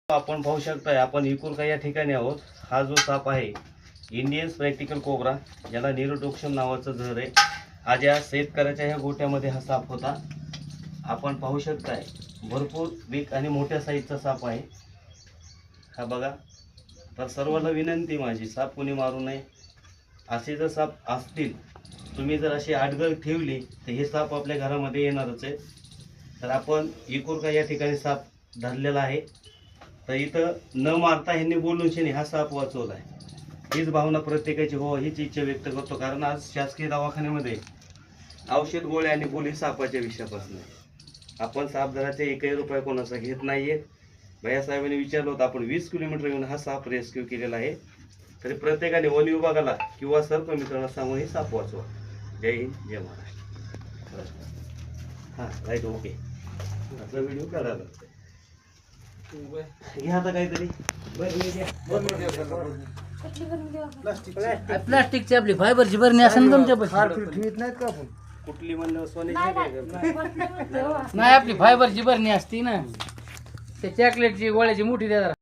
आपण पाहू शकताय, आपण इकुरका या ठिकाणी आहोत. हा जो साप आहे इंडियन स्प्रॅक्टिकल कोब्रा, ज्याला निरोटोक्सम नावाचं जहर आहे. आज या शेतकऱ्याच्या ह्या गोट्यामध्ये हा साप होता. आपण पाहू शकताय भरपूर बिग आणि मोठ्या साईजचा साप आहे हा बघा. तर सर्वांना विनंती माझी, साप कोणी मारू नये. असे जर साप असतील, तुम्ही जर अशी आडगळ ठेवली तर हे साप आपल्या घरामध्ये येणारच आहे. तर आपण इकुरका या ठिकाणी साप धरलेला आहे. तर इथं न मारता ह्यांनी बोलून शेने हा साप वाचवला आहे. हीच भावना प्रत्येकाची हो, हीच इच्छा व्यक्त करतो. कारण आज शासकीय दवाखान्यामध्ये औषध गोळ्या आणि गोळी सापाच्या विषयापासून आपण साप धराचे एकही रुपये कोणाचा घेत नाहीये. भैयासाहेबांनी विचारलं होतं, आपण 20 किलोमीटर येऊन हा साप रेस्क्यू केलेला आहे. तरी प्रत्येकाने वन विभागाला किंवा सर्प मित्रांना सांगून हे साप वाचवा. जय हिंद, जय महाराष्ट्र. हां राईट, ओके. आपला व्हिडिओ काढायला लागतोय. घ्या आता काहीतरी प्लास्टिकची आपली फायबरची बरणी असेल ना तुमच्यापाशी? ठेवीत नाहीत का आपण? कुठली म्हणलं सोन्याची नाही, आपली फायबरची बरणी असती ना, त्या चॉकलेटची गोळ्याची मोठी द्या जरा.